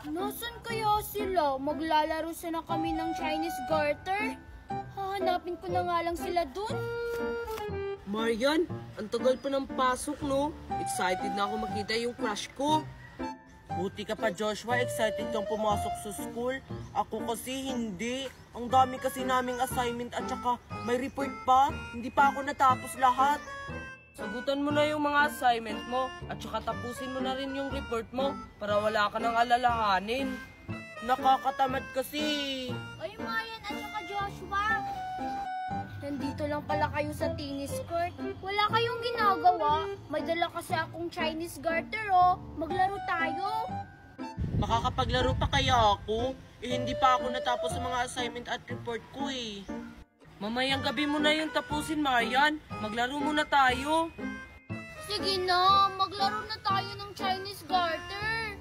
Nasaan kaya sila? Maglalaro sana kami ng Chinese garter. Hahanapin ko na nga lang sila dun. Marian, ang tagal pa ng pasok, no? Excited na ako makita yung crush ko. Buti ka pa, Joshua. Excited kang pumasok sa school. Ako kasi hindi. Ang dami kasi naming assignment at saka may report pa. Hindi pa ako natapos lahat. Sagutan mo na yung mga assignment mo at saka tapusin mo na rin yung report mo para wala ka nang alalahanin. Nakakatamad kasi. Ay, Marian at saka Joshua. Nandito lang pala kayo sa tennis court. Wala kayong ginagawa. May dala kasi akong Chinese garter, oh. Maglaro tayo. Makakapaglaro pa kaya ako? Hindi pa ako natapos sa mga assignment at report ko eh. Mamayang gabi mo na yung tapusin, Marian. Maglaro muna tayo. Sige na, maglaro na tayo ng Chinese garter.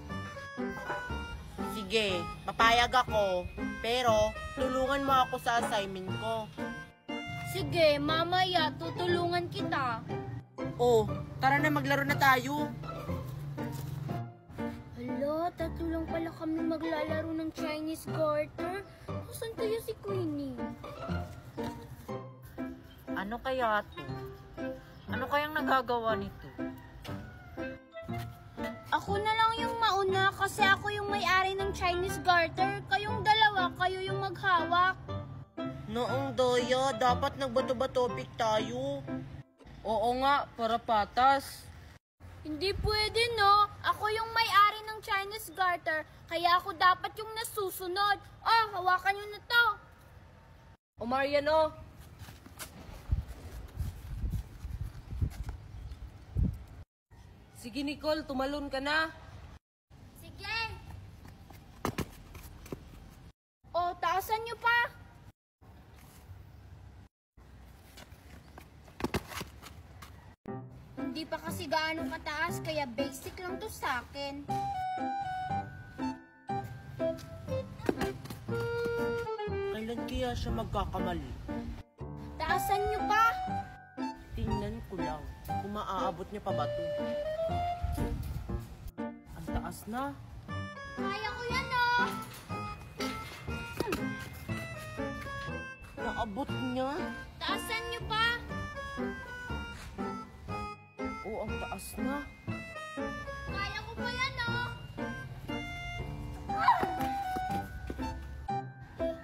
Sige, papayag ako. Pero, tulungan mo ako sa assignment ko. Sige, mamaya tutulungan kita. Oh, tara na maglaro na tayo. Hala, tatlo lang pala kami maglalaro ng Chinese garter. Saan kaya si Queenie? Ano kaya to? Ano kayang nagagawa nito? Ako na lang yung mauna kasi ako yung may-ari ng Chinese garter. Kayong dalawa, kayo yung maghawak. Noong Doya, dapat nagbato-batopik tayo. Oo nga, para patas. Hindi pwede, no? Ako yung may-ari ng Chinese garter, kaya ako dapat yung nasusunod. Oh, hawakan nyo na to. O Mariano. Sige Nicole, tumalon ka na. Sige. Oh, taasan nyo pa. Hindi pa kasi gaano kataas, kaya basic lang to sa akin. Kailan kaya siya magkakamali? Taasan nyo pa. Tingnan ko lang kung maaabot niya pa ba to. Ang taas na. Kaya ko yan, oh. Naabot niya. Taasan nyo pa. Oo, ang taas na. Kaya ko pa yan, oh.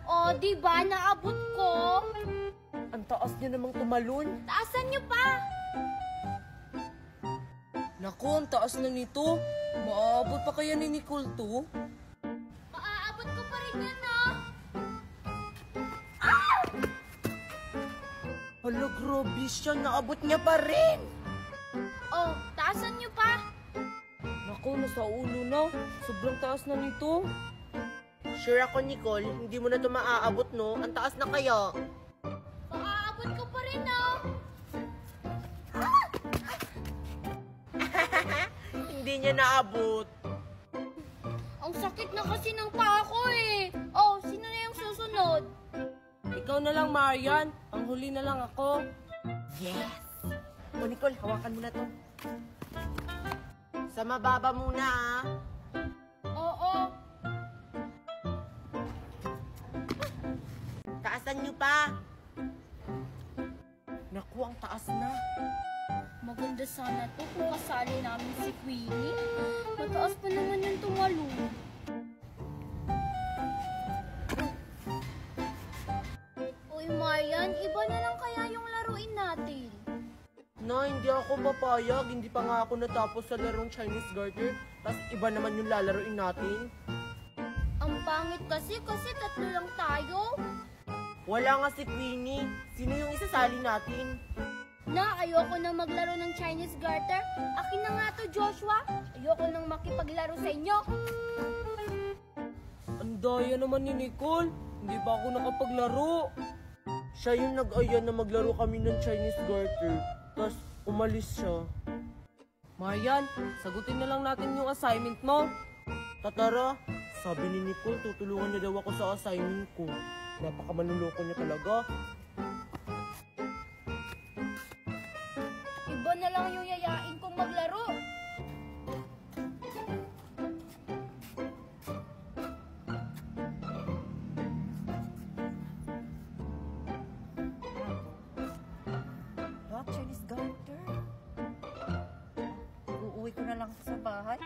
Oh, diba? Naabot ko. Ang taas niya namang tumalon. Taasan nyo pa. Naku, ang taas na nito. Maaabot pa kaya ni Nicole to? Maaabot ko pa rin yan, oh. Hala, grabe siya. Naabot niya pa rin. Oh, taasan nyo pa. Naku, nasa ulo na. Sobrang taas na nito. Sure ako, Nicole. Hindi mo na ito maaabot, no? Ang taas na kaya. Maaabot ko pa rin, oh. Hindi niya naabot. Ang sakit na kasi ng paa ko, eh. Oh, sino na yung susunod? Ikaw na lang, Marian. Ang huli na lang ako. Yes! O, Nicole, hawakan mo na to. Sa mababa muna, ah. Oo. Taasan niyo pa. Naku, ang taas na. Maganda sana to kung kasali namin si Queenie. Mataas pa naman yung tumalong. Uy, Marian, iba na lang kaya yung laruin natin. Na, hindi ako papayag. Hindi pa nga ako natapos sa larong Chinese garter. Tapos iba naman yung lalaroin natin. Ang pangit kasi tatlo lang tayo. Wala nga si Queenie. Sino yung isasali natin? Na, ayoko nang maglaro ng Chinese garter. Akin na nga to, Joshua. Ayoko nang makipaglaro sa inyo. Ang daya naman ni Nicole. Hindi pa ako nakapaglaro. Siya yung nag-aya na maglaro kami ng Chinese garter. Tapos umalis siya. Marian, sagutin na lang natin yung assignment mo. Tatara, sabi ni Nicole, tutulungan niya daw ako sa assignment ko. Napakamanuloko niya talaga. Iba na lang yung yayain kong maglaro. Garter. Uuwi ko na lang sa bahay.